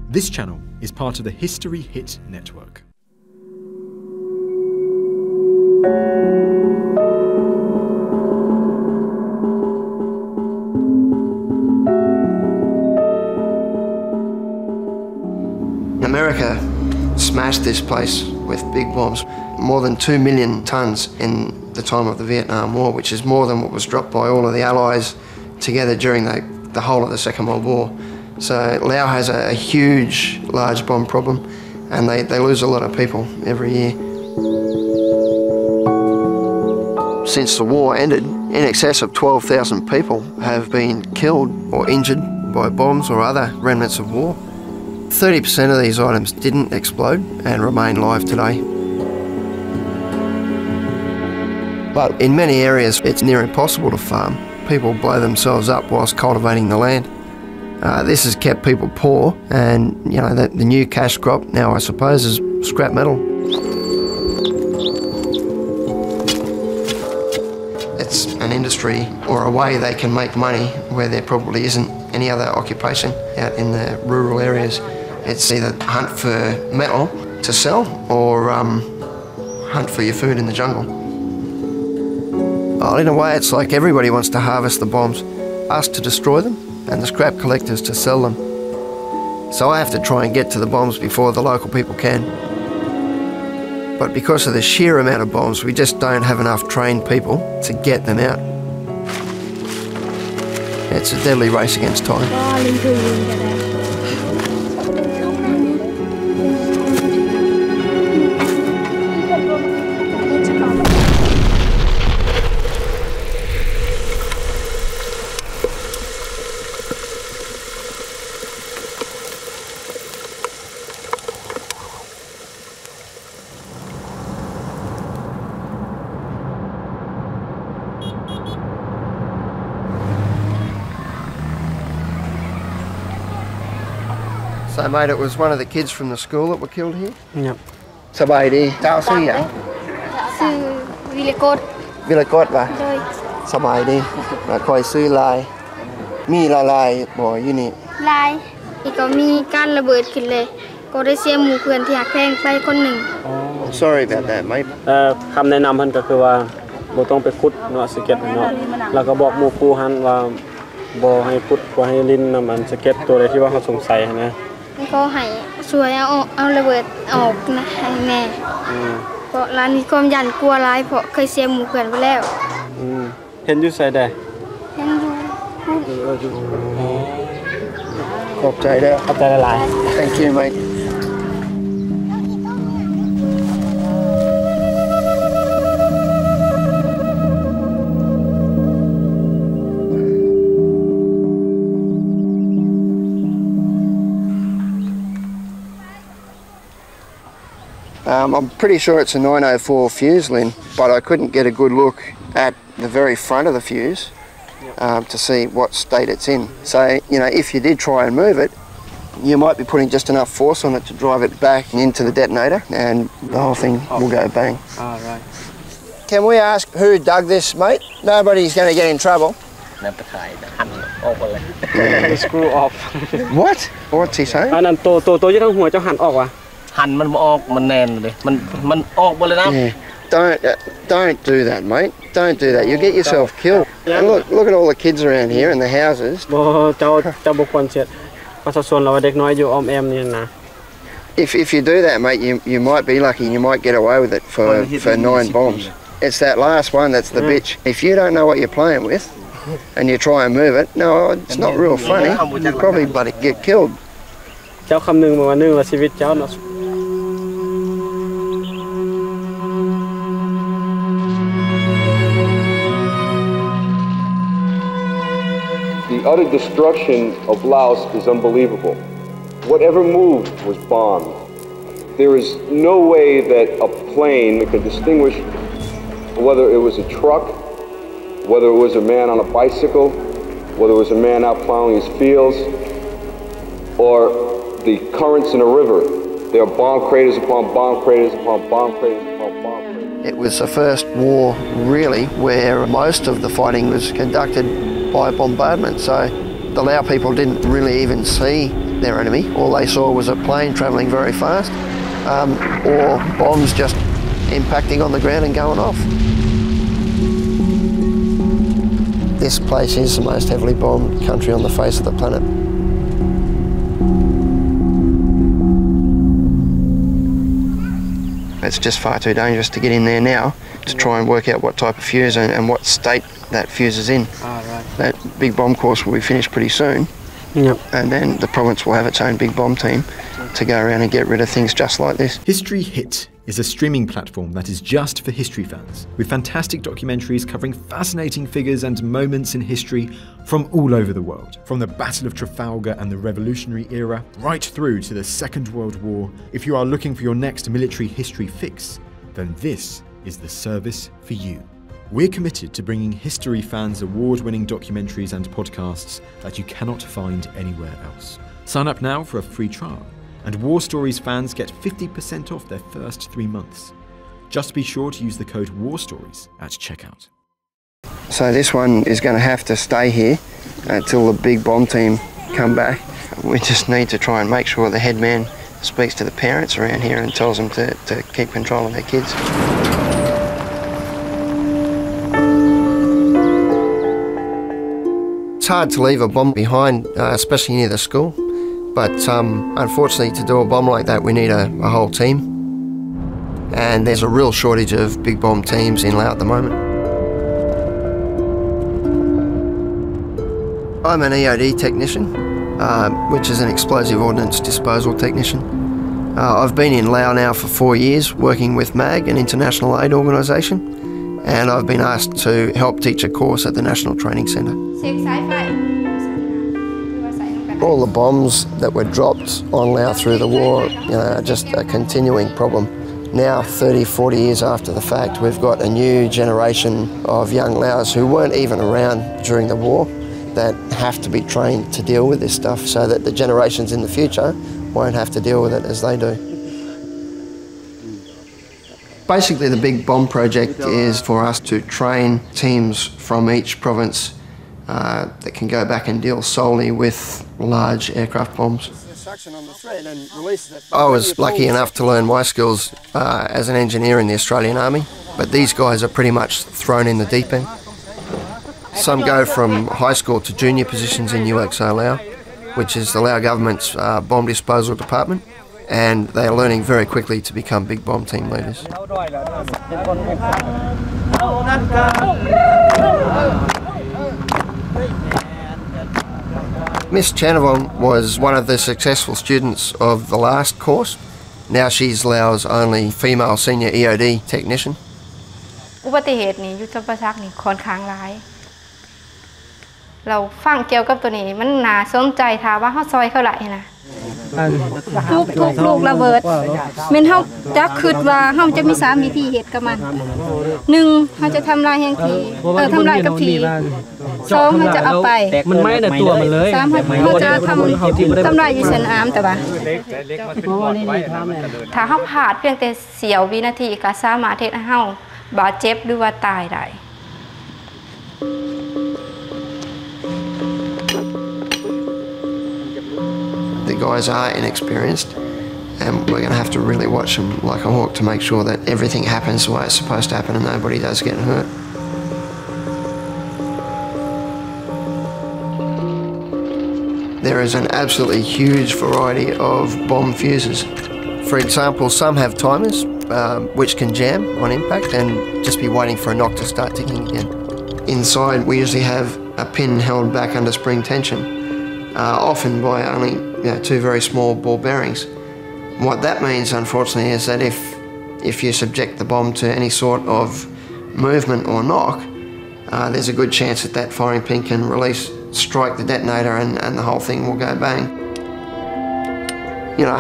This channel is part of the History Hit network. America smashed this place with big bombs, more than 2 million tonnes in the time of the Vietnam War, which is more than what was dropped by all of the Allies together during the whole of the Second World War. So Laos has a huge, large bomb problem, and they lose a lot of people every year. Since the war ended, in excess of 12,000 people have been killed or injured by bombs or other remnants of war. 30% of these items didn't explode and remain live today. But in many areas, it's near impossible to farm. People blow themselves up whilst cultivating the land. This has kept people poor, and you know the new cash crop now, I suppose, is scrap metal. It's an industry or a way they can make money where there probably isn't any other occupation out in the rural areas. It's either hunt for metal to sell or hunt for your food in the jungle. Well, in a way, it's like everybody wants to harvest the bombs, us to destroy them, and the scrap collectors to sell them. So I have to try and get to the bombs before the local people can. But because of the sheer amount of bombs, we just don't have enough trained people to get them out. It's a deadly race against time. So, mate, it was one of the kids from the school that were killed here? Yep. Sabai đi, tao sư vậy? Sư Vilacot. Vilacot và? Rồi. Sabai đi, là coi sư lai. Mi la lai bỏ như nè. Lai. Thì cóมีการระเบิดขึ้นเลยก็ได้เสียหมู่เพื่อนที่หักแพงไปคนหนึ่ง Sorry about that, mate. คำแนะนำเพิ่นก็คือว่าบ่ต้องไปขุดเนาะสเก็ตเนาะแล้วก็บอกหมู่ครูหันว่าบ่ให้ขุดบ่ให้ลิ้นนำอันสเก็ตตัวใดที่ว่าเขาสงสัยนะก็ให้ช่วยเอาระเบิดออกนะให้แม่เพราะร้านนี้ความยันกลัวร้ายเพราะเคยเสียหมู่เพื่อนไปแล้วเห็นอยู่ไสได้เห็นอยู่ ขอบใจเด้อ ขอบใจหลาย Thank you, mate. I'm pretty sure it's a 904 fuse, Lynn, but I couldn't get a good look at the very front of the fuse to see what state it's in. So, you know, if you did try and move it, you might be putting just enough force on it to drive it back into the detonator and the whole thing will go bang. Oh, right. Can we ask who dug this, mate? Nobody's going to get in trouble. Screw off. What? What's he saying? อันนั้นตัวอยู่ทางหัวเจ้าหันออกว่ะ หันมันออกมันแน่นเลยมันออกหมดเลยนะ Don't do that, mate. Don't do that. You'll get yourself killed. And look at all the kids around here and the houses. บ่เจ้าบ่ควรเสียประชาชนเราเด็กน้อยอยู่อ้อมแอมนี่นะ If you do that, mate, you might be lucky. You might get away with it for 9 bombs. It's that last one that's the bitch. If you don't know what you're playing with and you try and move it, no, it's not real funny. You'll probably bloody get killed. เจ้าคำนึงมาว่านึงว่าชีวิตเจ้าเนาะ The utter destruction of Laos is unbelievable. Whatever moved was bombed. There is no way that a plane could distinguish whether it was a truck, whether it was a man on a bicycle, whether it was a man out plowing his fields, or the currents in a river. There are bomb craters upon bomb craters upon bomb craters upon bomb craters. It was the first war, really, where most of the fighting was conducted by bombardment. So the Lao people didn't really even see their enemy. All they saw was a plane travelling very fast, or bombs just impacting on the ground and going off. This place is the most heavily bombed country on the face of the planet. It's just far too dangerous to get in there now to try and work out what type of fuse and what state that fuse is in. Right. That big bomb course will be finished pretty soon. Yep. And then the province will have its own big bomb team to go around and get rid of things just like this. History Hit is a streaming platform that is just for history fans, with fantastic documentaries covering fascinating figures and moments in history from all over the world. From the Battle of Trafalgar and the Revolutionary era, right through to the Second World War. If you are looking for your next military history fix, then this is the service for you. We're committed to bringing history fans award-winning documentaries and podcasts that you cannot find anywhere else. Sign up now for a free trial, and War Stories fans get 50% off their first 3 months. Just be sure to use the code WARSTORIES at checkout. So this one is going to have to stay here until the big bomb team come back. We just need to try and make sure the head man speaks to the parents around here and tells them to keep control of their kids. It's hard to leave a bomb behind, especially near the school, but unfortunately to do a bomb like that we need a whole team, and there's a real shortage of big bomb teams in Laos at the moment. I'm an EOD technician, which is an explosive ordnance disposal technician. I've been in Laos now for 4 years working with MAG, an international aid organisation, and I've been asked to help teach a course at the National Training Centre. All the bombs that were dropped on Laos through the war are just a continuing problem. Now, 30, 40 years after the fact, we've got a new generation of young Laos who weren't even around during the war that have to be trained to deal with this stuff so that the generations in the future won't have to deal with it as they do. Basically, the Big Bomb Project is for us to train teams from each province that can go back and deal solely with large aircraft bombs. I was lucky enough to learn my skills as an engineer in the Australian Army, but these guys are pretty much thrown in the deep end. Some go from high school to junior positions in UXO Laos, which is the Lao government's bomb disposal department, and they are learning very quickly to become big bomb team leaders. Miss Chanavon was one of the successful students of the last course. Now she's Laos' only female senior EOD technician. อุบัติเหตุนี้ยุทธปจักรนี่ค่อนข้างร้ายเราฟังเกี่ยวกับตัวนี้มันน่าสนใจถามว่าเฮาซอยเขาไหลนะทุกลูกระเบิดแม่นเฮาจะคิดว่าเฮาจะมี3วิธีเฮ็ดกับมัน1เฮาจะทำลายแห่งทีทำลายกับที2เฮาจะเอาไปมันไม่ในตัวมันเลย3เฮาจะทำลายอยู่เส้นอามแต่ว่าถ้าเฮาพลาดเพียงแต่เสี้ยววินาทีก็สามารถเฮ็ดให้เฮาบาดเจ็บหรือว่าตายได้ The guys are inexperienced, and we're going to have to really watch them like a hawk to make sure that everything happens the way it's supposed to happen and nobody does get hurt. There is an absolutely huge variety of bomb fuses. For example, some have timers which can jam on impact and just be waiting for a knock to start ticking again. Inside we usually have a pin held back under spring tension, often by only 2 very small ball bearings. What that means, unfortunately, is that if you subject the bomb to any sort of movement or knock, there's a good chance that that firing pin can strike the detonator and the whole thing will go bang.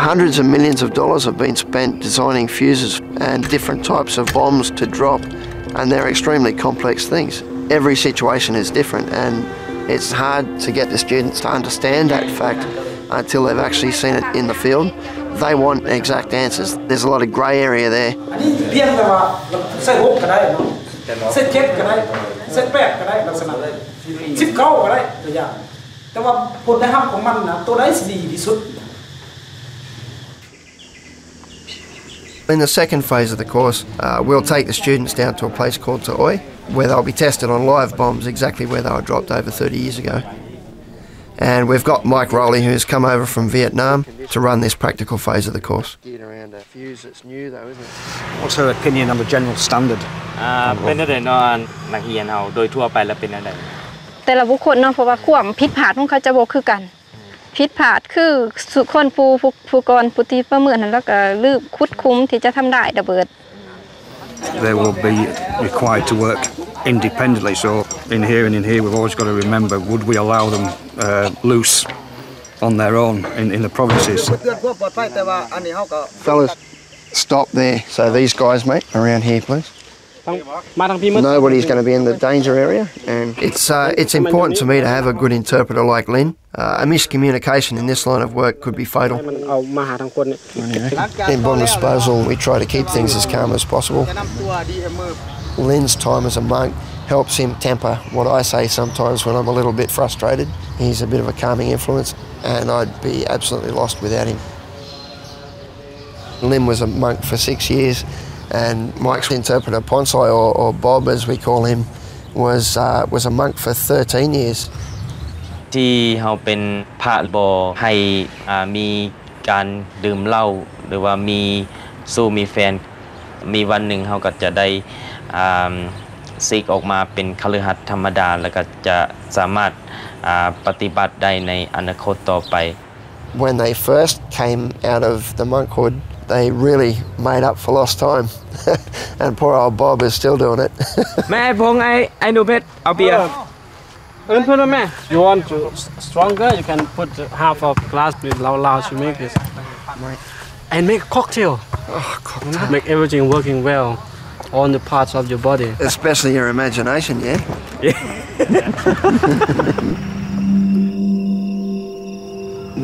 Hundreds of millions of dollars have been spent designing fuses and different types of bombs to drop, and they're extremely complex things. Every situation is different, and it's hard to get the students to understand that fact until they've actually seen it in the field. They want exact answers. There's a lot of grey area there. แต่ว่าผลได้รับของมันนะตัวได้ดีที่สุด In the second phase of the course, we'll take the students down to a place called Taoi, where they'll be tested on live bombs exactly where they were dropped over 30 years ago. And we've got Mike Rowley, who's come over from Vietnam to run this practical phase of the course. What's her opinion on the general standard? เป็นอะไรเนาะนักเรียนเฮาโดยทั่วไปแล้วเป็นอะไร แต่ละบุคคลเนาะเพราะว่าความผิดพลาดของเขาจะบ่คือกันผิดพลาดคือสุคนผู้กรผู้ที่ประเมินนั้นแล้วก็ลืมคุดคุ้มที่จะทำได้ระเบิด They will be required to work independently. So in here and in here, we've always got to remember: would we allow them loose on their own in the provinces? Fellas, stop there. So these guys, mate, around here, please. Nobody's going to be in the danger area, and it's important to me to have a good interpreter like Lynn. A miscommunication in this line of work could be fatal. In bomb disposal, we try to keep things as calm as possible. Lynn's time as a monk helps him temper what I say sometimes when I'm a little bit frustrated. He's a bit of a calming influence, and I'd be absolutely lost without him. Lynn was a monk for 6 years, and Mike's interpreter, Ponsai, or Bob as we call him, was a monk for 13 years. ที่เฮาเป็นพระบ่ให้มีการดื่มเหล้าหรือว่ามีสู้มีแฟนมีวันหนึ่งเฮาก็จะได้ซิกออกมาเป็นคฤหัสถ์ธรรมดาแล้วก็จะสามารถปฏิบัติได้ในอนาคตต่อไป When they first came out of the monkhood, they really made up for lost time. And poor old Bob is still doing it. แม่พงไอ้หนูเพชรเอาเบียร์ You want to stronger? You can put half of glass with Lao to make this. And make cocktail. Oh, cocktail. Make everything working well on the parts of your body. Especially your imagination, yeah?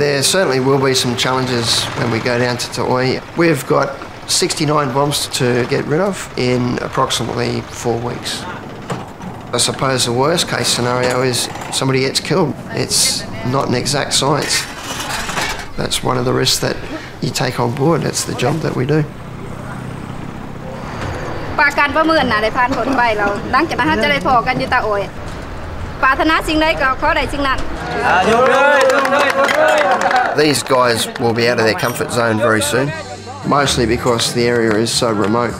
There certainly will be some challenges when we go down to Taoi. We've got 69 bombs to get rid of in approximately 4 weeks. I suppose the worst case scenario is somebody gets killed. It's not an exact science. That's one of the risks that you take on board. It's the job that we do. ปาการประเมินน่ะได้ผ่านผลไปแล้วหลังจากนั้นจะได้พอกันอยู่ตาโอยปรารถนาสิ่งใดก็ขอได้สิ่งนั้น These guys will be out of their comfort zone very soon, mostly because the area is so remote.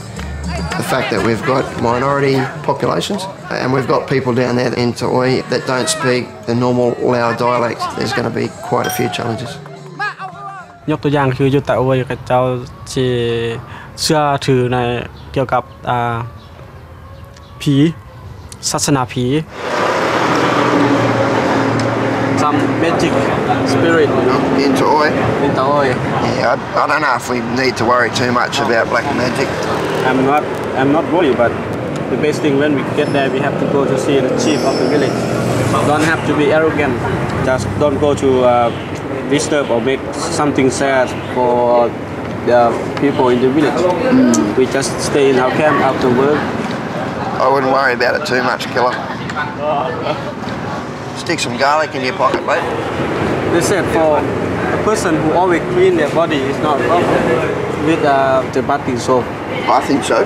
The fact that we've got minority populations and we've got people down there in Taoi that don't speak the normal Lao dialect, there's going to be quite a few challenges. ยกตัวอย่างคืออยู่ตะโอยกับเจ้าที่เชื่อถือในเกี่ยวกับผีศาสนาผี some magic spirit in Taoi. In Taoi. Yeah, I don't know if we need to worry too much about black magic. I'm not worried, but the best thing when we get there, we have to go to see the chief of the village. Don't have to be arrogant. Just don't go to disturb or make something sad for the people in the village. We just stay in our camp after work. I wouldn't worry about it too much, killer. Stick some garlic in your pocket, mate. They said for a person who always clean their body is not a problem with the bathing soap. I think so.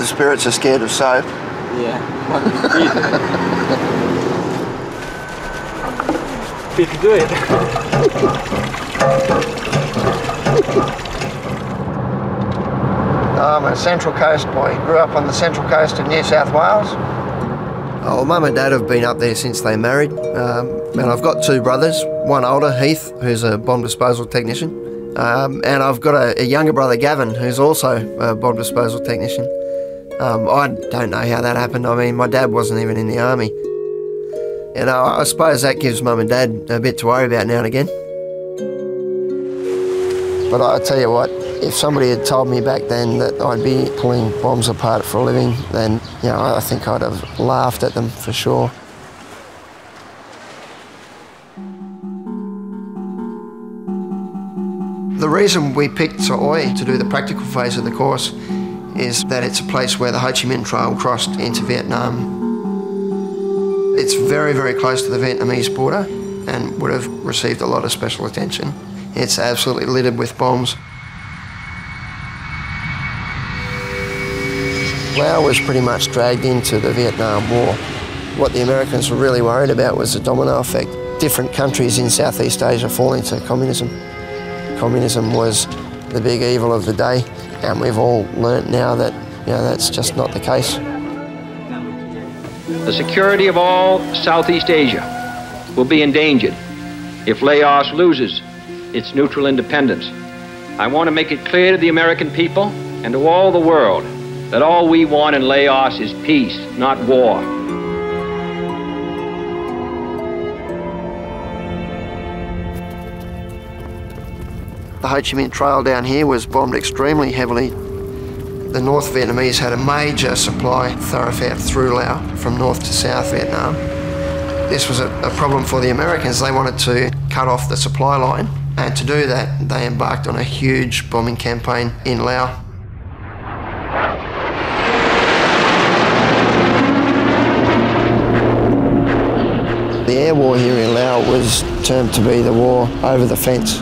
The spirits are scared of soap. Yeah, but we can do it. I'm a Central Coast boy. Grew up on the Central Coast of New South Wales. Oh, Mum and Dad have been up there since they married. And I've got 2 brothers, one older, Heath, who's a bomb disposal technician. And I've got a younger brother, Gavin, who's also a bomb disposal technician. I don't know how that happened. I mean, my dad wasn't even in the army. You know, I suppose that gives Mum and Dad a bit to worry about now and again. But I tell you what, if somebody had told me back then that I'd be pulling bombs apart for a living, then, you know, I think I'd have laughed at them for sure. The reason we picked Taoi to do the practical phase of the course is that it's a place where the Ho Chi Minh Trail crossed into Vietnam. It's very, very close to the Vietnamese border and would have received a lot of special attention. It's absolutely littered with bombs. Laos was pretty much dragged into the Vietnam War. What the Americans were really worried about was the domino effect. Different countries in Southeast Asia falling to communism. Communism was the big evil of the day, and we've all learnt now that that's just not the case. The security of all Southeast Asia will be endangered if Laos loses its neutral independence. I want to make it clear to the American people and to all the world that all we want in Laos is peace, not war. The Ho Chi Minh Trail down here was bombed extremely heavily. The North Vietnamese had a major supply thoroughfare through Laos from north to south Vietnam. This was a problem for the Americans. They wanted to cut off the supply line, and to do that they embarked on a huge bombing campaign in Laos. The air war here in Laos was termed to be the war over the fence.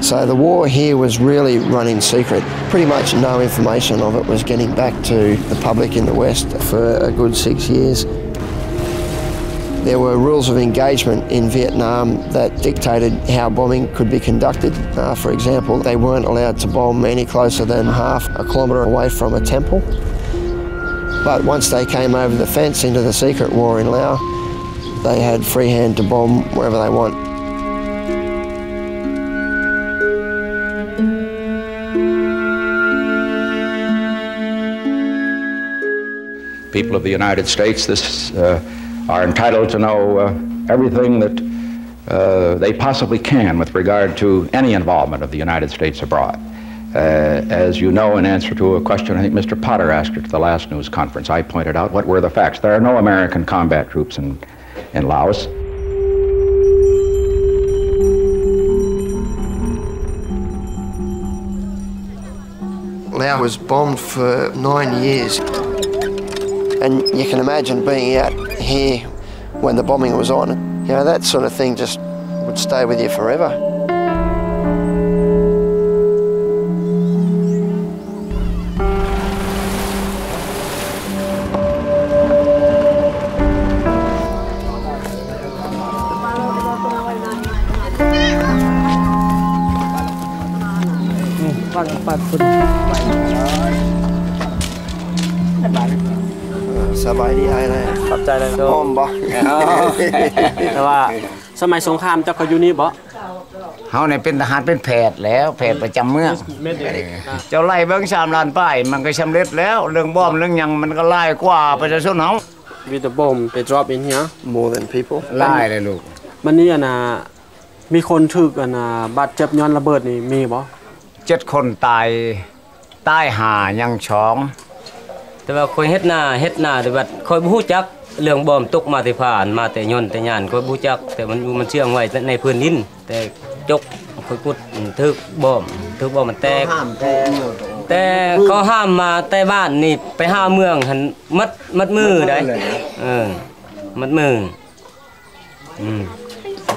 So the war here was really run in secret. Pretty much no information of it was getting back to the public in the West for a good 6 years. There were rules of engagement in Vietnam that dictated how bombing could be conducted. For example, they weren't allowed to bomb any closer than half a kilometre away from a temple. But once they came over the fence into the secret war in Laos, they had free hand to bomb wherever they want. People of the United States are entitled to know everything that they possibly can with regard to any involvement of the United States abroad. As you know, in answer to a question I think Mr. Potter asked at the last news conference, I pointed out what were the facts. There are no American combat troops in Laos. Laos was bombed for 9 years. And you can imagine being out here when the bombing was on. That sort of thing just would stay with you forever.แต่ว่าสมัยสงครามเจ้าก็อยู่นี่บ่เฮาเนี่ยเป็นทหารเป็นแพทย์แล้วแพทย์ประจำเมืองเจ้าไล่เบิ่ง3ล้านป้ายมันก็สำเร็จแล้วเรื่องbombเรื่องหยังมันก็หลายกว่าประชาชนเฮา With the bomb they drop in here more than people หลายเลยลูกมันนี่มีคนถูกบาดเจ็บย้อนระเบิดนี่มีบ่7 คนตาย5ยัง2แต่ว่าคอยเฮ็ดหน้าแต่ว่าคอยบ่ฮู้จักเรื่องบอมตกมาแต่ผ่านมาแต่ย่นแต่ย่านคอยบ่ฮู้จักแต่มันเชื่องไว้ในพื้นดินแต่จกคอยกุดถึกบอมมันแตกแต่เขาห้ามมาแต่บ้านนี่ไปหาเมืองหั่นมัดมือได้มัดมือ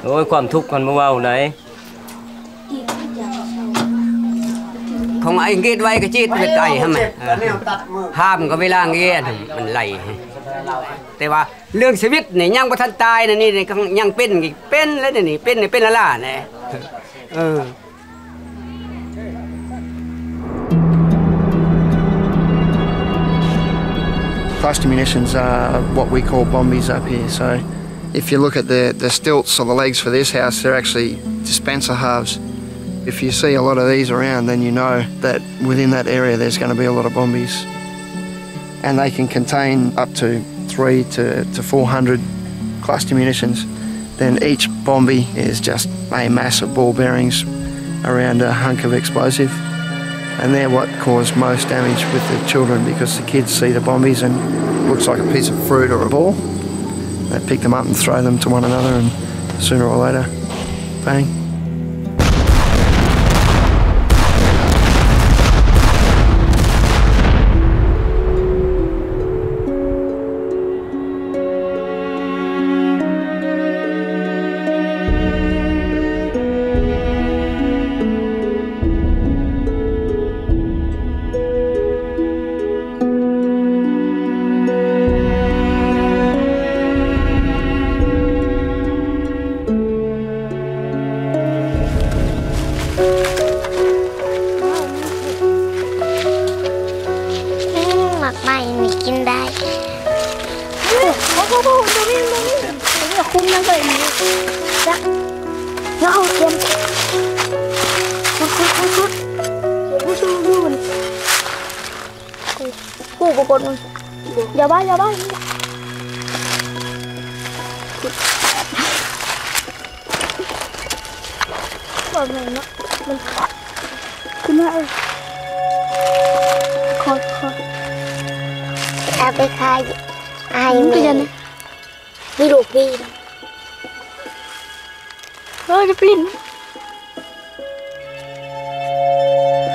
โอ้ยความทุกข์มันบ่เว้าได้ของไอ้เกตไว้ก็จีดไปไก่ฮะมันห้ามก็เวลาเงี้ยมันไหลแต่ว่าเรื่องชีวิตนี่ยังบ่ทันตายนี่ยังเป็นแล้วนี่เป็นละล่ะนี่Cluster munitions are what we call bombies up here. So if you look at the stilts or the legs for this house, they're actually dispenser halves. If you see a lot of these around, then you know that within that area there's going to be a lot of bombies. And they can contain up to 300 to 400 cluster munitions. Then each bombie is just a mass of ball bearings around a hunk of explosive. And they're what cause most damage with the children because the kids see the bombies and it looks like a piece of fruit or a ball. They pick them up and throw them to one another and sooner or later, bang. Cô của con giờ ba vào này nó mìnhคุณแม่ขอเอาไปขายให้แม่มีลูกพี่จะปีน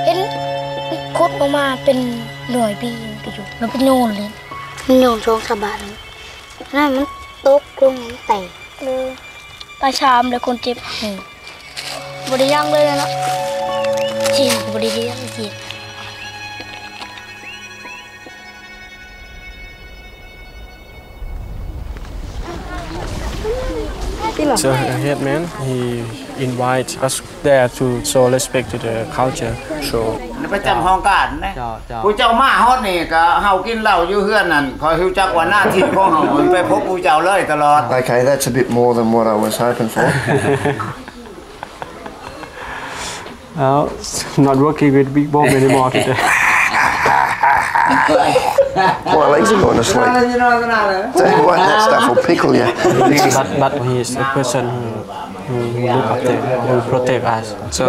เห็นคดออกมาเป็นหน่วยปีก็อยู่แล้วเป็นโน่นเลยโน่นช่องสะบัดนั่นมันตกลงแตกเลยตาชามเลยคนเจ็บบริยังเลยนะจีบริยังจี So a headman, he invites us there to show respect to the culture. So ประจำห้องการนะผู้เจ้ามาฮอดนี่ก็เฮากินเหล้าอยู่เฮือนนั่นคอยฮู้จักว่าหน้าที่ของเฮาไปพบผู้เจ้าเลยตลอด Okay, that's a bit more than what I was hoping for. Not working with Big Bomb anymore today. My legs are going to sleep. Tell you what, that stuff will pickle you. But he is a person who look after, who protect us. So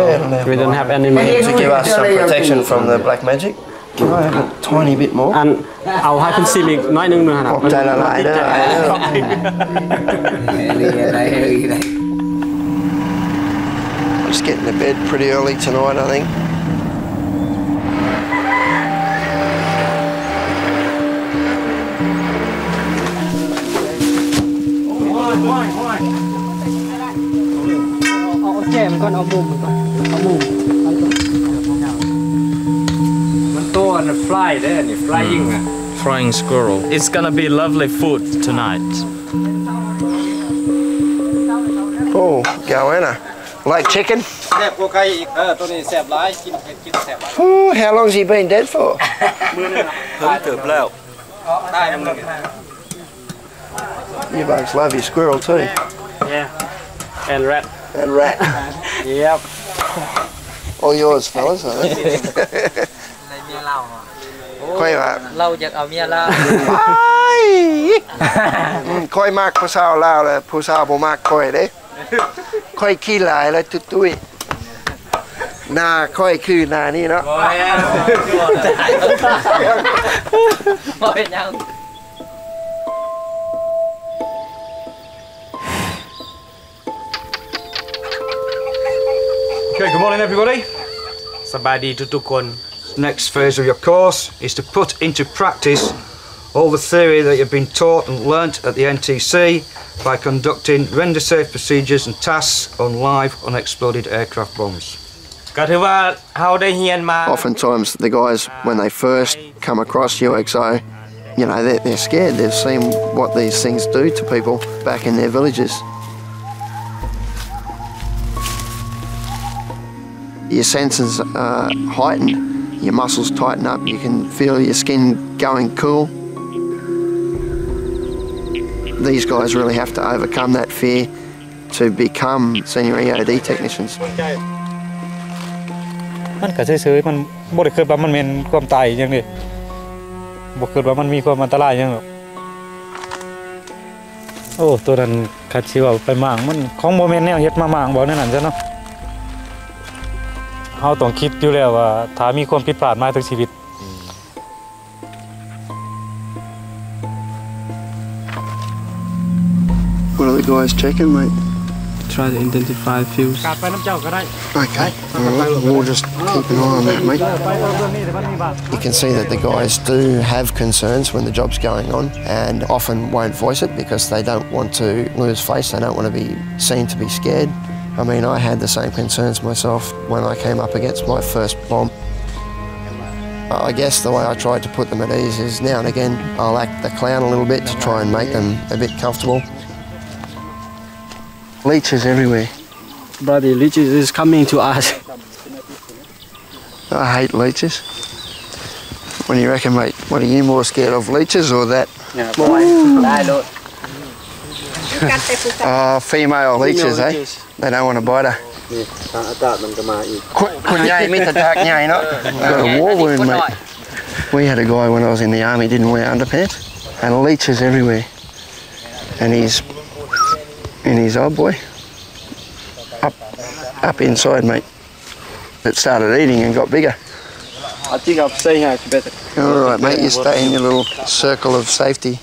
we don't have any money to give us some protection from the black magic. Can I have a tiny bit more? And เอาให้เป็นซิมอีกน้อยนึงนะครับ ใจละลายเด้อ I'm just getting to bed pretty early tonight, I think. Flying squirrel. It's gonna be lovely food tonight. Oh, Goanna. Like chicken? Oh, how long's he been dead for? You bugs love your squirrel too. Yeah. And rat. And rat. Yep. All yours, fellas, I think. ค่อยว่าเราอยากเอาเมียลาวค่อยมากผู้สาวลาวแล้วผู้สาวบ่มากค่อยเด้ค่อยขี้หลายแล้วตุ้ยหน้าค่อยคือหน้านี่เนาะบ่เป็นยัง Okay, good morning everybody. สบายดีทุกๆคน Next phase of your course is to put into practice all the theory that you've been taught and learnt at the NTC by conducting render safe procedures and tasks on live unexploded aircraft bombs. ก็ถือว่าเฮาได้เรียนมา Oftentimes the guys, when they first come across UXO, you know, they're scared. They've seen what these things do to people back in their villages. Your senses are heightened, your muscles tighten up, you can feel your skin going cool. These guys really have to overcome that fear to become senior EOD technicians. มันก็เฉยๆมันบ่ได้คิดว่ามันเป็นความตายจังนี้บ่คิดว่ามันมีความอันตรายจังหรอกโอ้ตัวนั้นคัดสิว่าไปหมางมันของบ่แม่นแนวเฮ็ดมาหมางบ่นั่นน่ะซะเนาะเฮาต้องคิดอยู่แล้วว่าถ้ามีความผิดพลาดมาถึงชีวิต What are the guys checking, mate? Try to identify fuse. Okay, we'll just keep an eye on that, mate. You can see that the guys do have concerns when the job's going on and often won't voice it because they don't want to lose face, they don't want to be seen to be scared. I mean, I had the same concerns myself when I came up against my first bomb. I guess the way I tried to put them at ease is now and again I'll act the clown a little bit to try and make them a bit comfortable. Leeches everywhere. Brother, leeches is coming to us. I hate leeches. What do you reckon, mate? What are you more scared of, leeches or that? Yeah, boy. female leeches, eh? They don't want to bite her. Got a war wound, mate. We had a guy when I was in the army, didn't wear underpants, and leeches everywhere. And he's oh boy, up inside, mate. It started eating and got bigger. I think I've seen her better. All right, mate, you stay in your little circle of safety.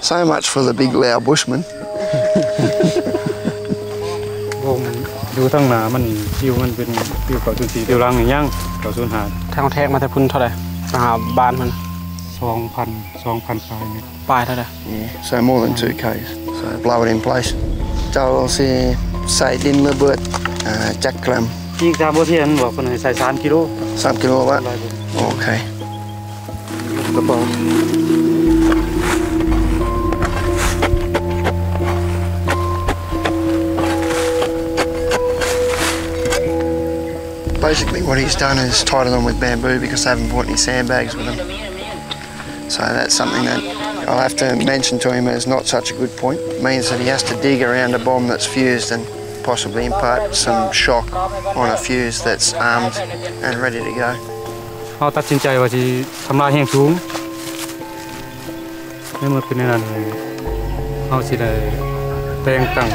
So much for the big Lao bushman. ดูทั้งหนามันติวมันเป็นติวเก่าจุนสีติวรังอย่างย่างเก่าจุนหา ทางแทกมาแต่พุ่นเท่าไหร่มาหาบ้านมัน 2,000 ปลายเมตร ปลายเท่าไหร่ Yeah, so more than 2 k's. So blow it in place. เจ้าสิใส่ดินระเบิดจักกรัม ที่ตามโบเทียนบอกคนให้ใส่3 กิโล 3 กิโลวะโอเคกระเป๋า Basically what he's done is tied them with bamboo because they haven't brought any sandbags with them. So that's something that I'll have to mention to him as not such a good point. It means that he has to dig around a bomb that's fused and possibly impart some shock on a fuse that's armed and ready to go. เขาตัดสินใจว่าจะทำลายแห่งสูงไม่เมื่อเป็นนั้นเขาสิได้แต่งตั้ง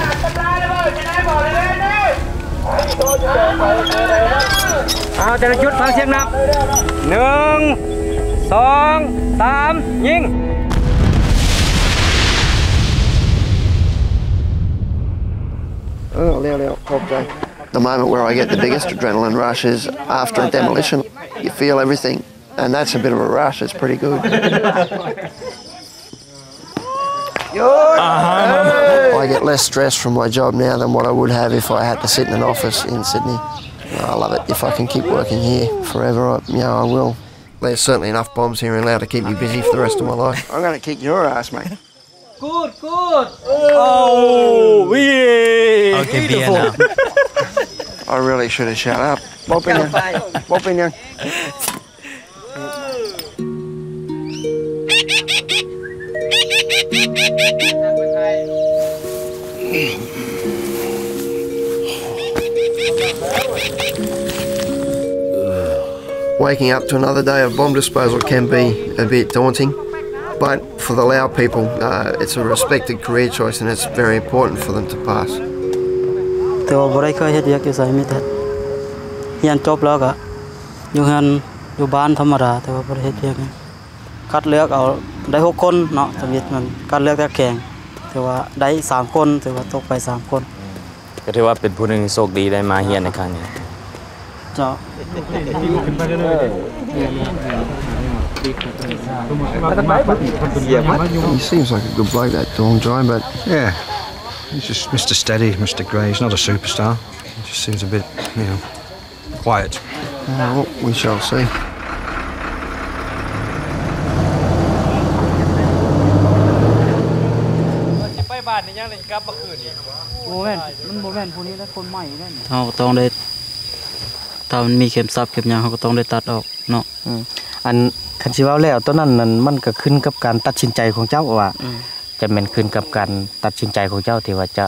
เอาแต่ละจุดฟังเสียงนับ 1 2 3 ยิง Oh, the moment where I get the biggest adrenaline rush is after a demolition. You feel everything, and that's a bit of a rush. It's pretty good. I get less stress from my job now than what I would have if I had to sit in an office in Sydney. I love it. If I can keep working here forever, I will. There's certainly enough bombs here in Laos to keep me busy for the rest of my life. I'm going to kick your ass, mate. Good. Oh, yeah. Okay, beautiful. I really should have shut up. Bop in here. Waking up to another day of bomb disposal can be a bit daunting, but for the Lao people, it's a respected career choice and it's very important for them to pass. แต่ว่าบ่ได้เคยเฮ็ดเวียกอยู่ไสมีแต่เรียนจบแล้วก็อยู่เฮือนอยู่บ้านธรรมดาแต่ว่าบ่ได้เฮ็ดเวียกหยังคัดเลือกเอาได้6คนเนาะสมิทมันคัดเลือกแต่แข่งแต่ว่าได้3คนแต่ว่าตกไป3คนก็ถือว่าเป็นผู้หนึงโชคดีได้มาเรียนในครั้งนี้เจ้า He seems like a good bloke, that Dawn Dry, but yeah, he's just Mr. Steady, Mr. Grey. He's not a superstar. He just seems a bit, quiet. Well, we shall see. Họต้องได้ถ้ามันมีเข็มซับเข็มยางเขาก็ต้องได้ตัดออกเนาะอันคันสิว่าแล้วตอนนั้นมันก็ขึ้นกับการตัดสินใจของเจ้าว่าจะแม่นขึ้นกับการตัดสินใจของเจ้าที่ว่าจะ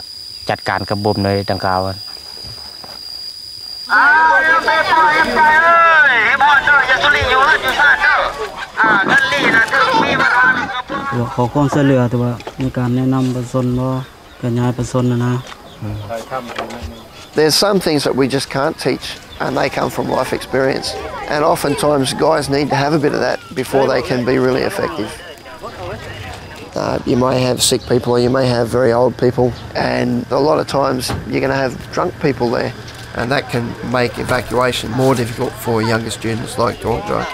จัดการกับบ่มในดังกล่าวขอความช่วยเหลือแต่ว่ามีการแนะนำประชาชนบ่การย้ายประชาชนนะ There's some things that we just can't teach, and they come from life experience. And oftentimes guys need to have a bit of that before they can be really effective. You may have sick people or you may have very old people, and a lot of times you're going to have drunk people there, and that can make evacuation more difficult for younger students like Dawn Dry.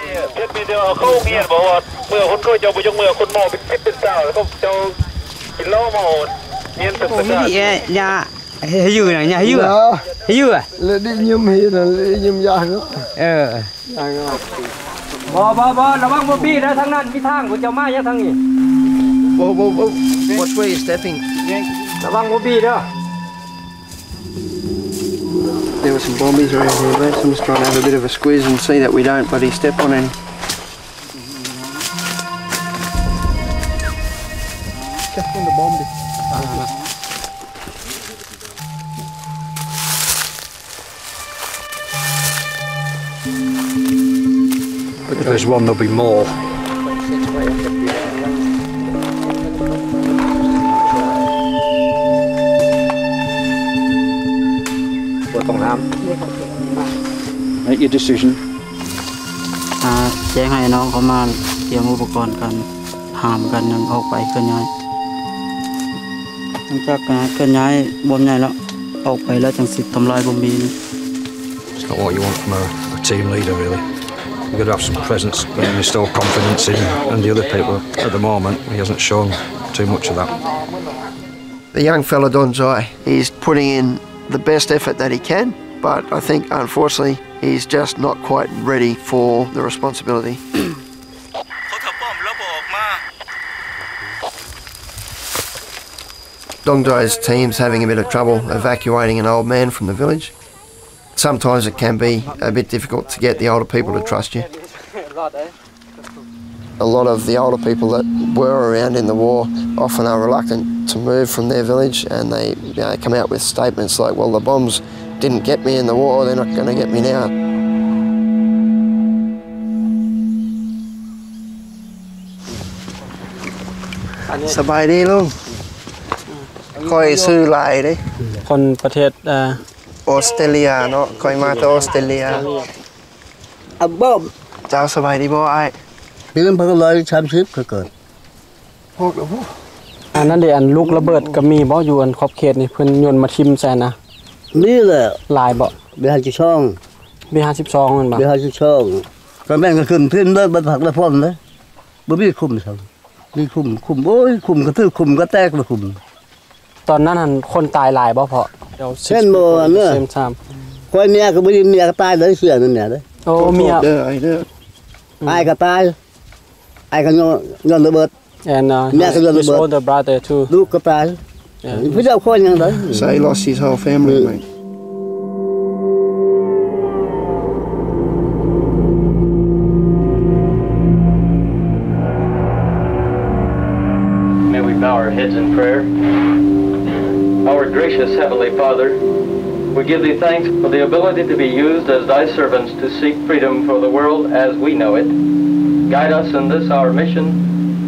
Hiu này nha, hiu à? Hiu à? Là đi nhum hi là đi nhum da nữa. Bo,ระวังบ่บี้นะทางนั้นมีทางบ่เจ้ามาอย่าทางนี้ Bo. Watch where you're stepping. ระวังบ่บี้เด้อ There were some bombies around here, mate. Someone's trying to have a bit of a squeeze and see that we don't, but he stepped on him. If there's one, there'll be more. Make your decision. แจ้งให้น้องเขามาเตรียมอุปกรณ์กันห้ามกันยังออกไปเคลื่อนย้ายหลังจากเคลื่อนย้ายบอมใหญ่แล้วออกไปแล้วจังสิทำลายบอมบีนี่ It's not what you want from a team leader, really. You've got to have some presence and restore confidence in and the other people. At the moment, he hasn't shown too much of that. The young fella Don Zai, he's putting in the best effort that he can, but I think unfortunately he's just not quite ready for the responsibility. Dong Zai's team's having a bit of trouble evacuating an old man from the village. Sometimes it can be a bit difficult to get the older people to trust you. A lot of the older people that were around in the war often are reluctant to move from their village, and they come out with statements like, well, the bombs didn't get me in the war, they're not going to get me now. สบายดีลุงค่อยซื้อลายเด้คนประเทศออสเตรเลียเนาะค่อยมาจากออสเตรเลียบ่เจ้าสบายดีบ่อ้ายปีนึงเพิ่น130เกิดพวกแล้วอันนั้นเด้อันลูกระเบิดก็มีบ่อยู่อันขอบเขตนี่เพิ่นโยนมาทิ่มใส่นะมีแหละหลายบ่B52 มันบ่ B52ก็แม่นก็ขึ้นพื้นเด้บ่ผักแล้วพร้อมเด้บ่มีคุมซั่นมีคุมโอ้ยคุมก็ถือคุมก็แตกบ่คุมตอนนั้นคนตายหลายบ่เพาะเดี๋ยวเช่นบ่เด้อค่อยเมียก็บ่ได้เมียก็ตายเลยเสียนั่นแหละเด้อโอ้เมียเด้อไอ้เด้อไอ้ก็ตายไอ้ก็ย้อนระเบิด and his older brother too ลูกก็ตายพี่เจ้าคนยังไง So he lost his whole family mate May we bow our heads in prayer. Our gracious Heavenly Father, we give Thee thanks for the ability to be used as Thy servants to seek freedom for the world as we know it. Guide us in this our mission,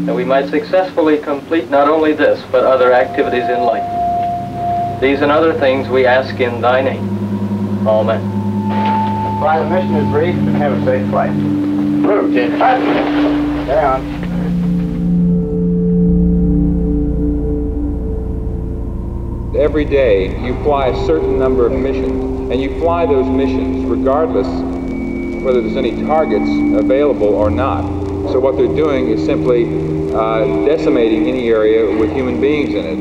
that we might successfully complete not only this, but other activities in life. These and other things we ask in Thy name. Amen. Fly the mission is brief and have a safe flight. Route in. Down. Every day you fly a certain number of missions, and you fly those missions regardless whether there's any targets available or not. So what they're doing is simply decimating any area with human beings in it.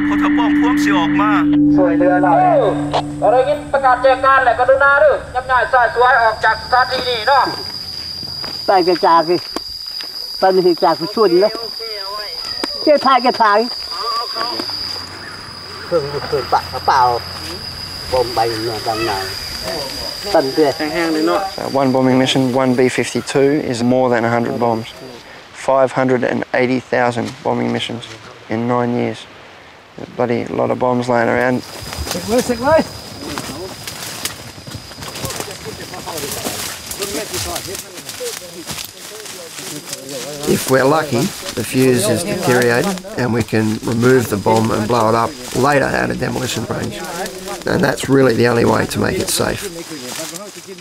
พอถ้าป้อมพวกสิออกมาช่วยเรือเราอะไรกินประกาศแจ้งการแหละกรุณาด้วยยับยั้งสายสวยออกจากสถานที่นี้เนาะใส่กระจากสิใส่ไม่ถึงจากช่วยเลยเชื่อทายกระถางเครื่องปะกระเป๋าบอมใบเนี่ยดังไหนตันเตี้ยแห้งๆเลยเนาะ One bombing mission, one B-52 is more than 100 bombs. 580,000 bombing missions in 9 years. There's a bloody lot of bombs laying around. If we're lucky, the fuse is deteriorated and we can remove the bomb and blow it up later out of demolition range. And that's really the only way to make it safe.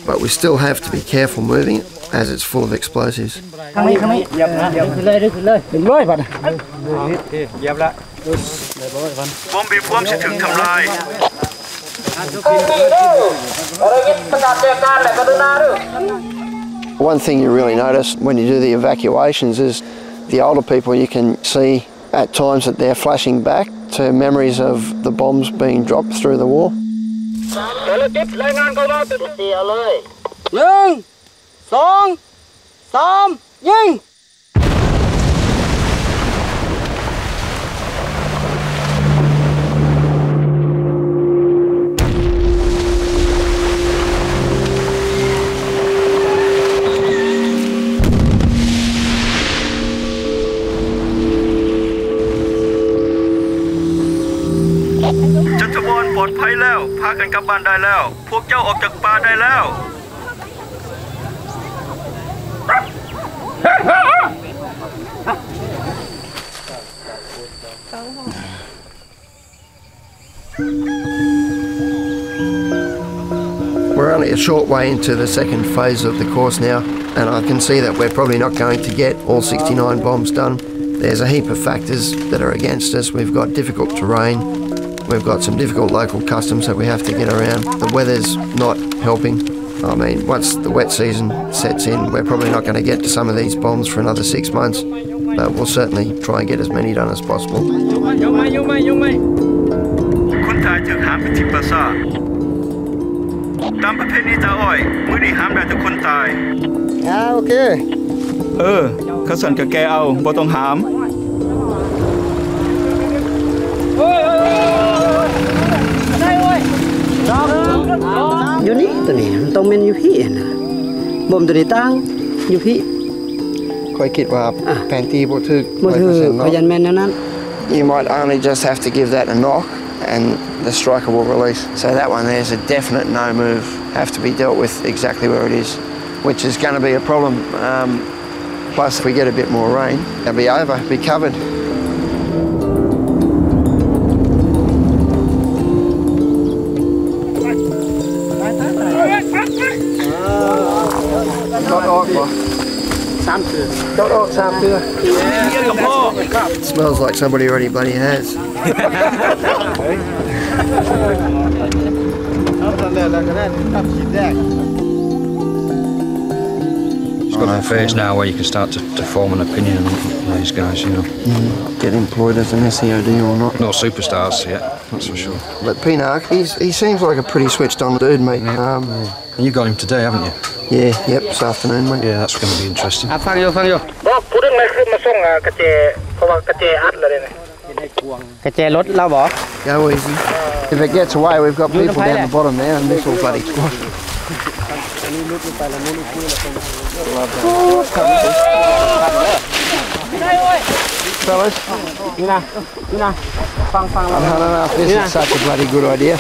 But we still have to be careful moving it as it's full of explosives. บอมบีพวมสิถึงทำลาย One thing you really notice when you do the evacuations is the older people, you can see at times that they're flashing back to memories of the bombs being dropped through the war. ยิง จันทวรปลอดภัยแล้วพากันกลับบ้านได้แล้วพวกเจ้าออกจากป่าได้แล้ว We're only a short way into the second phase of the course now, and I can see that we're probably not going to get all 69 bombs done. There's a heap of factors that are against us. We've got difficult terrain, we've got some difficult local customs that we have to get around. The weather's not helping. I mean, once the wet season sets in, we're probably not going to get to some of these bombs for another 6 months, but we'll certainly try and get as many done as possible. คนไทยถึงห้ามเป็นทิพย์ซาตามประเพณีตาอ้อยมื้อนี้ห้ามได้ทุกคนตายโอเคข้าสั่นกับแกเอาบ่ต้องห้ามอยู่นี่ตัวนี้มันต้องเป็นอยู่พี่นะบ่มตัวนี้ตั้งอยู่พี่ค่อยคิดว่าแผนที่บ่ถูก พยันแม่นนั้น You might only just have to give that a knock and the striker will release. So that one there's a definite no move, have to be dealt with exactly where it is, which is going to be a problem. Plus if we get a bit more rain, it'll be over, be covered. Smells like somebody already bloody has. It's got a phase now where you can start to form an opinion on these guys, you know. Get employed as an SEOD or not. No superstars yet, that's for sure. But Pinark, he seems like a pretty switched on dude, mate. And you got him today, haven't you? Yeah, yep, this afternoon, mate. Yeah, that's going to be interesting. ฟังอยู่บอกพูดเรื่องอะไรขึ้นมาส่งกระเจเพราะว่ากระเจอัดเลยเนี่ยกระเจรถเราบอก Go easy. If it gets away, we've got people down the bottom there and this will bloody squash. Fellas, I don't know if this is such a bloody good idea.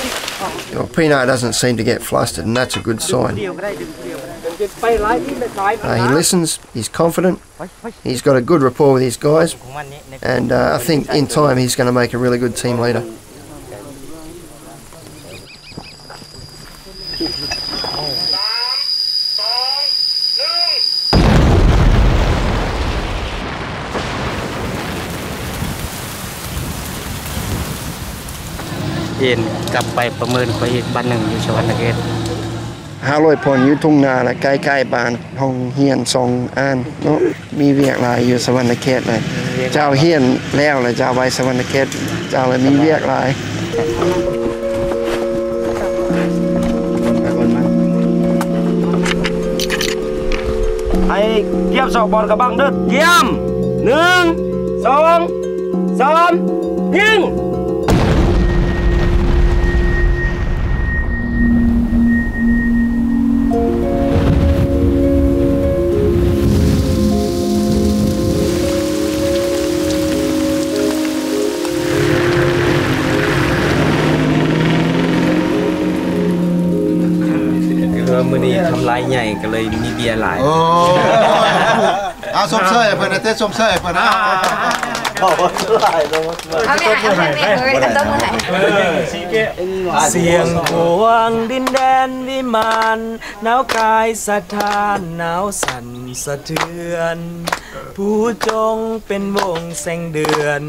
Well, Pino doesn't seem to get flustered, and that's a good sign. He listens, he's confident, he's got a good rapport with his guys, and I think in time he's going to make a really good team leader. Yên cặp bayประเมินไปอีกบ้านหนึ่งอยู่ชวันเกต500 pon อยู่ทุ่งนาและใกล้ๆบ้านห้องเฮียน2อันเนาะมีเวียกหลายอยู่สวรรณเขตเลยเจ้าเฮียนแล้วเลยเจ้าไปสวรรณเขตเจ้าเลยมีเวียกหลายไอ้เกียบ2บอลกับบังเด้อเกียม1 2 3ยิงมื้อนี้ทำลายใหญ่ก็เลยมีเบียร์หลายโอ้เอาส้มเสยเพิ่นเต้ส้มเสยเพิ่นนะเอาหลายลงเอาแม่ต้องมื้อไหนเสียงโหวงดินแดนวิมานหนาวกายสะท้านหนาวสั่นสะเทือนผู้จงเป็นวงแสงเดือน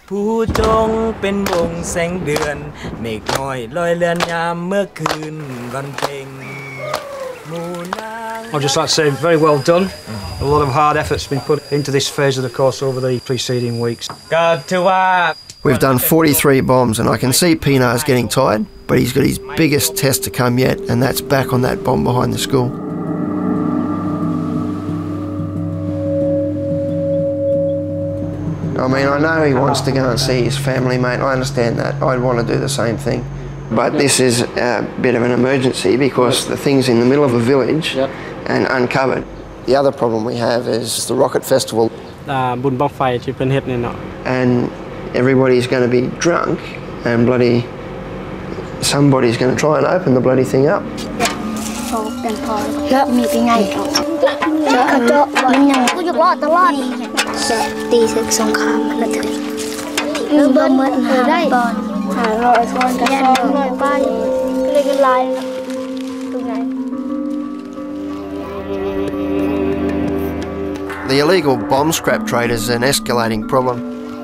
ผู้จงเป็นวงแสงเดือนเมฆน้อยลอยเลือนยามเมื่อคืนวันเพ็ญI'd just like to say very well done. A lot of hard effort's been put into this phase of the course over the preceding weeks. We've done 43 bombs and I can see Pinar's getting tired, but he's got his biggest test to come yet, and that's back on that bomb behind the school. I mean, I know he wants to go and see his family, mate. I understand that. I'd want to do the same thing. But this is a bit of an emergency because the thing's in the middle of a village and uncovered. The other problem we have is the rocket festival. And everybody's going to be drunk and somebody's going to try and open the bloody thing up. พอเป็นพอแล้วมีเป็นไงแล้วเขาเจาะมันยังก็อยู่รอดตลอดจะตีศึกสงครามมันละเถิดเบิ้ลเมื่อได้บอล500 คนกับ200 ป้ายเลยกันลายตรงไหน The illegal bomb scrap trade is an escalating problem.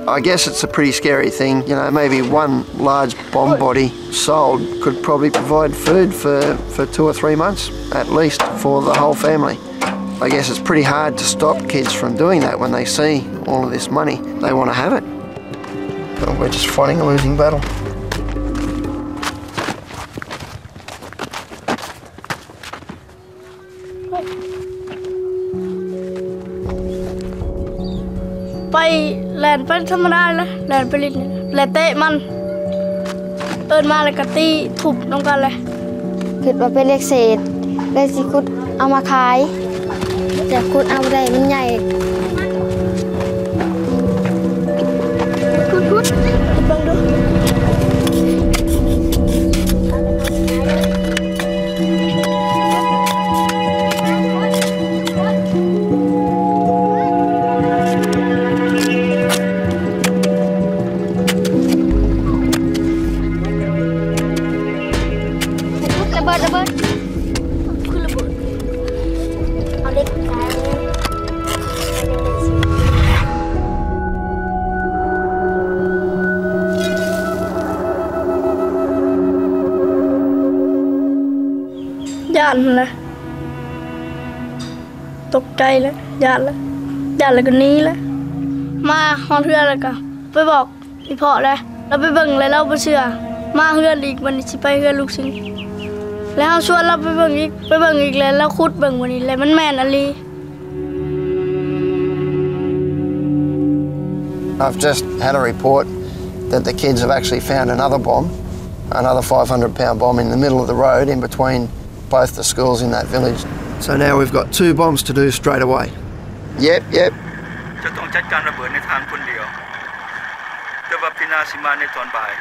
I guess it's a pretty scary thing. You know, maybe one large bomb body sold could probably provide food for 2 or 3 months, at least, for the whole family. I guess it's pretty hard to stop kids from doing that when they see all of this money. They want to have it. But we're just fighting a losing battle. ไปแลนไปธรรมดาเลยแลนไปลิ้นแลนเตะมันเอินมาเลยกะตีทุบน้องกันเลยคิดว่าเป็นเลขเศษได้สิคุดเอามาขายแต่คุดเอาได้มันใหญ่คุดบังดูย่านเลยตกใจเลยย่านเลยก็นี้เลยมาฮอนเพื่อนเลยก็ไปบอกอีพ่อเลยเราไปเบิ่งเลยเราไปเชื่อมาเพื่อนอีกวันนี้สิไปเพื่อนลูกซิงแล้วชวนเราไปเบิ่งอีกเลยแล้วคุดเบิ่งวันนี้เลยมันแม่นอลี I've just had a report that the kids have actually found another bomb, another 500-pound bomb in the middle of the road in between both the schools in that village. So now we've got 2 bombs to do straight away. Yep. จะต้องจัดการระเบิดในทางคนเดียวแต่ว่าพี่นาสิมาในตอนบ่าย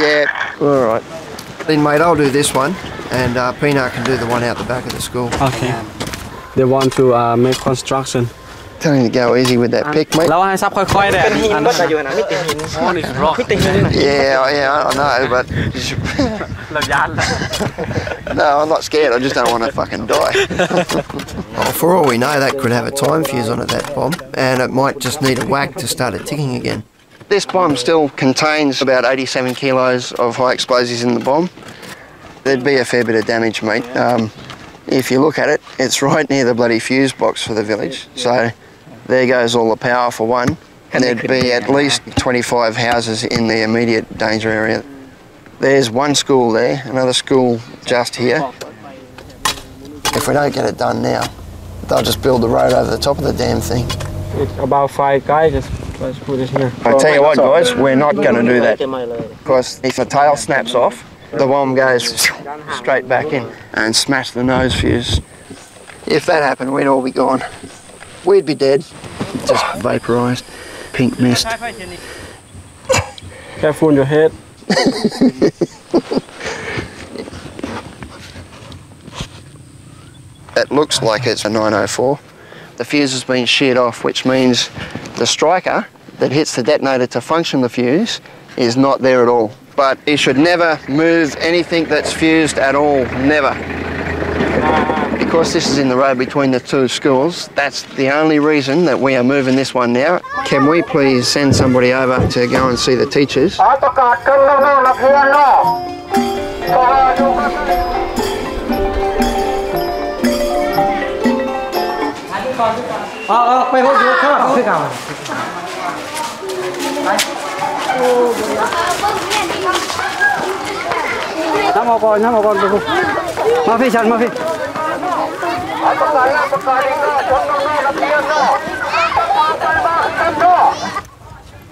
Yep, all right. Then mate, I'll do this one and Pina can do the one out the back of the school. Okay. They want to make construction. Tell him to go easy with that pick, mate. เราให้ซับค่อยๆได้ Yeah, I know, but... No, I'm not scared, I just don't want to fucking die. Well, for all we know, that could have a time fuse on it, that bomb, and it might just need a whack to start it ticking again. This bomb still contains about 87 kilos of high explosives in the bomb. There'd be a fair bit of damage, mate. If you look at it, it's right near the bloody fuse box for the village. So there goes all the power for one. And there'd be at least 25 houses in the immediate danger area. There's one school there, another school just here. If we don't get it done now, they'll just build the road over the top of the damn thing. It's about 5 guys, let's put this here. I tell you what, guys, we're not going to do that. Because if the tail snaps off, the bomb goes straight back in and smash the nose fuse. If that happened, we'd all be gone. We'd be dead. Just vaporised. Pink mist. Careful on your head. It looks like it's a 904. The fuse has been sheared off, which means the striker that hits the detonator to function the fuse is not there at all. But you should never move anything that's fused at all, never. Because this is in the road between the 2 schools, that's the only reason that we are moving this one now. Can we please send somebody over to go and see the teachers?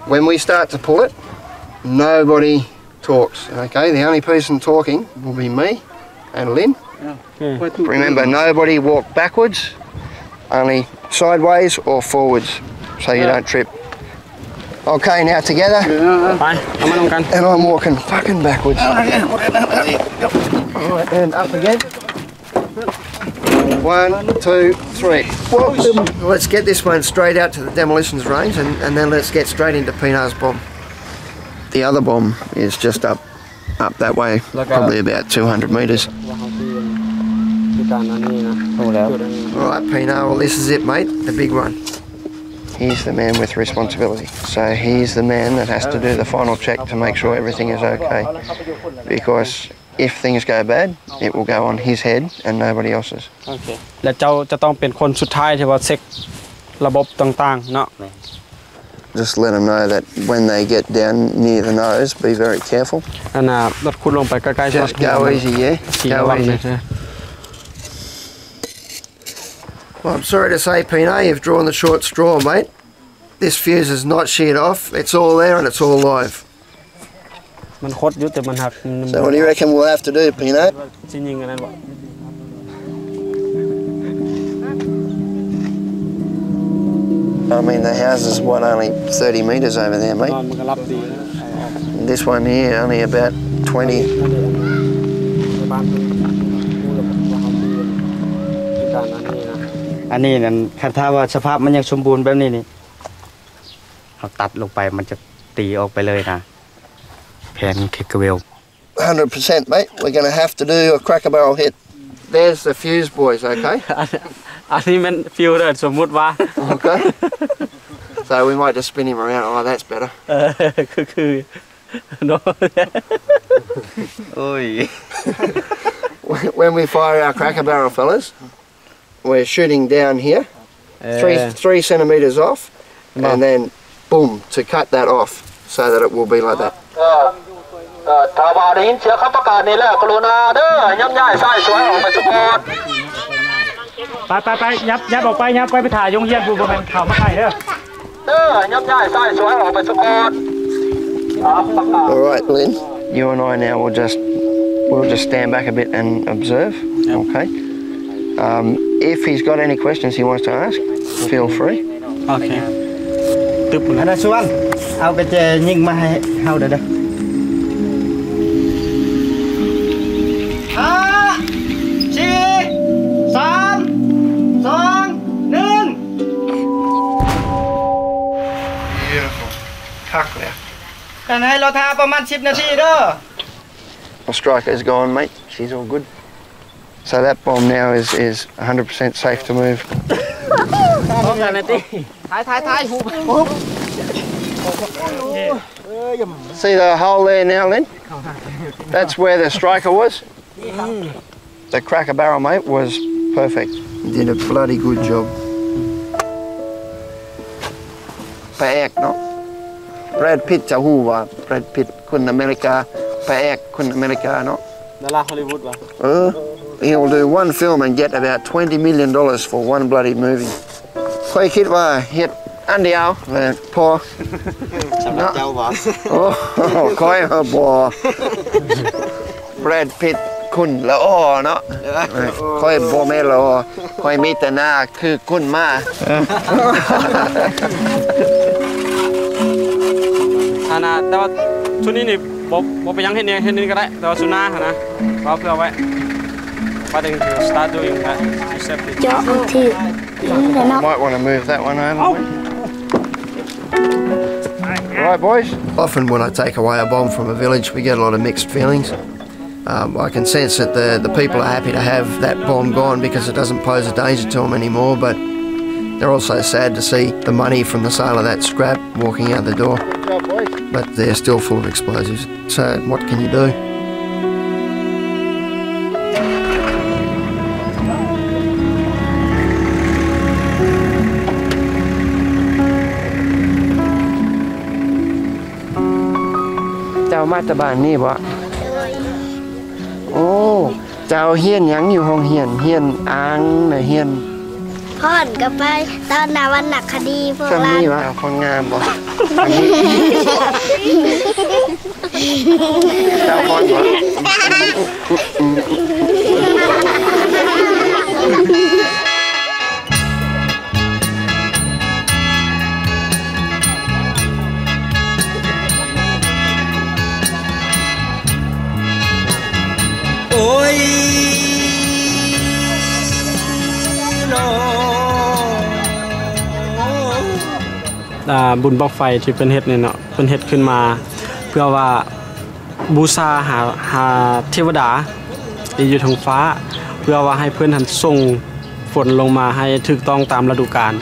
When we start to pull it, nobody talks, okay? The only person talking will be me and Lynn. Remember, nobody walk backwards, only sideways or forwards, so you don't trip. Okay, now together. And I'm walking fucking backwards. Alright, and up again. 1, 2, 3. Let's get this one straight out to the demolitions range and then let's get straight into Pinar's bomb. The other bomb is just up that way, probably about 200 metres. Alright Pinar, well this is it mate, the big one. He's the man with responsibility. So he's the man that has to do the final check to make sure everything is okay. Because if things go bad, it will go on his head and nobody else's. และเจ้าจะต้องเป็นคนสุดท้ายที่ว่าเช็คระบบต่างๆเนาะ Just let them know that when they get down near the nose, be very careful. อันน่ะรถคุณลงไปใกล้ๆ Just go easy, yeah? Go easy. Well, I'm sorry to say, Pino, you've drawn the short straw, mate. This fuse is not sheared off. It's all there and it's all live. So what do you reckon we'll have to do, Pino? I mean, the house is, what, only 30 metres over there, mate? This one here, only about 20.อันนี้นั่นถ้าว่าสภาพมันยังสมบูรณ์แบบนี้นี่เราตัดลงไปมันจะตีออกไปเลยนะแผนคิกเวล 100%, mate. We're going to have to do a cracker barrel hit. There's the fuse, boys, okay? อันนี้มันฟิวเดอร์สมมุติว่า Okay. So we might just spin him around. Oh, that's better. คือโน้โอ้ย When we fire our cracker barrel, fellas, we're shooting down here, 3 centimetres off, and then boom, to cut that off so that it will be like that. ถ้าว่าได้ยินเสียงคำประกาศนี่แหละกรุณาเด้อย่ำย่ายใส่สวยออกไปสปอร์ตไปยับออกไปยับไปถ่ายยงเยียนผู้บริหารข่าวมาให้เด้อย่ำย่ายใส่สวยออกไปสปอร์ต All right, Lynn, you and I now will just stand back a bit and observe. Okay. If he's got any questions he wants to ask, feel free. Okay. ตึ๊บอันนั้นชวนเอากระเจยิงมาให้เฮาเด้อ Beautiful. Tuck there. กันให้เราทาประมาณ10 นาทีเด้อ The striker's gone, mate. She's all good. So that bomb now is 100% safe to move. ถ่าย See the hole there now, Lynn? That's where the striker was. The cracker barrel, mate, was perfect. You did a bloody good job. Paek, no? Brad Pitt จะฮู้ว่า Brad Pitt คนอเมริกา Paek คนอเมริกา no? ดาราฮอลลีวูดวะ He'll do one film and get about $20 million for one bloody movie. ค่อยคิดว่าเฮ็ดอันเดียวพอสำหรับเจ้าบ่โอ้ค่อยบ่ Brad Pitt คุณละอ้อเนาะค่อยบ่แม่ละอ้อค่อยมีแต่หน้าคือคุณมา อันน่ะแต่ว่าชุดนี้นี่บ่ไปยังเฮ็ดนี่ก็ได้แต่ว่าชุดหน้าหั่นนะเอาเพื่อไว้ I think we'll start doing that separately. Might want to move that one over. Right, boys. Often when I take away a bomb from a village, we get a lot of mixed feelings. I can sense that the people are happy to have that bomb gone because it doesn't pose a danger to them anymore, but they're also sad to see the money from the sale of that scrap walking out the door. But they're still full of explosives. So what can you do? Chào mai ta bạn niบ่โอ้เจ้าเฮียนหยังอยู่ห้องเฮียนอ่างน่ะเฮียนพ่อนก็ไปตอนนาวันหนักคดีพวกเรานี่ว่าคนงามบ่เจ้าคนบ่โอ้ย บุญบั้งไฟที่เป็นเฮ็ดเนี่ยเนาะเป็นเฮ็ดขึ้นมาเพื่อว่าบูชาหาเทวดาที่อยู่ทางฟ้าเพื่อว่าให้เพื่อนหันส่งฝนลงมาให้ถูกต้องตามฤดูกาล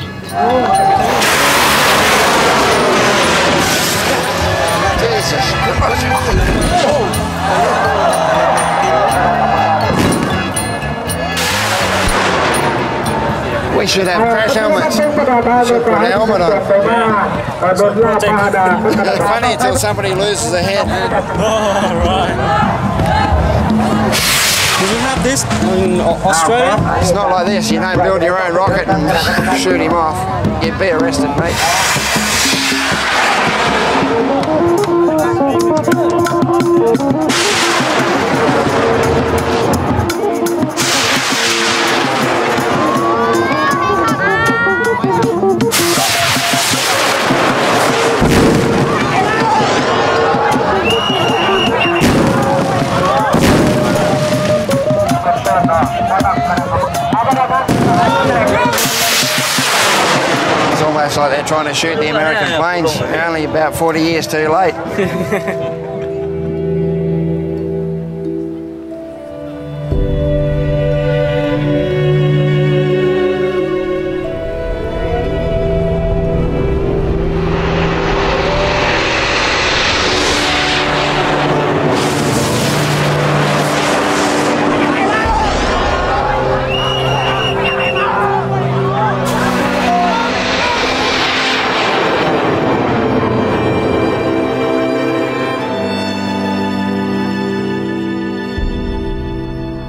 We should have crash helmets. Should put a helmet on. It's funny until somebody loses a head. Right. Do we have this in Australia? It's not like this. You don't build your own rocket and shoot him off. You'd be arrested, mate. It's almost like they're trying to shoot the American planes. They're only about 40 years too late.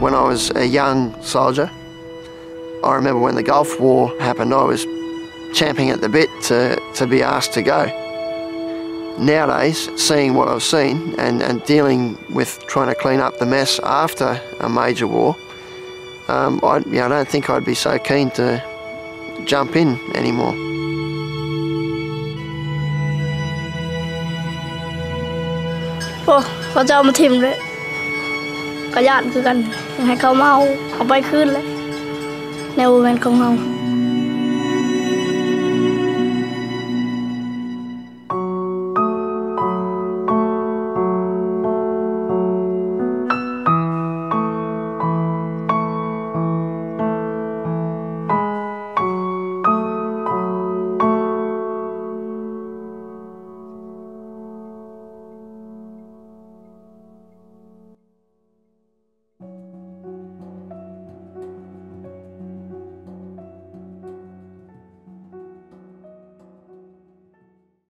When I was a young soldier, I remember when the Gulf War happened, I was champing at the bit to be asked to go. Nowadays, seeing what I've seen and dealing with trying to clean up the mess after a major war, I don't think I'd be so keen to jump in anymore. โอ้เขาจะเอามาทิมเลยกระยานคือกันให้เขามาเอาไปคืนเลยในโมเมนต์ของเรา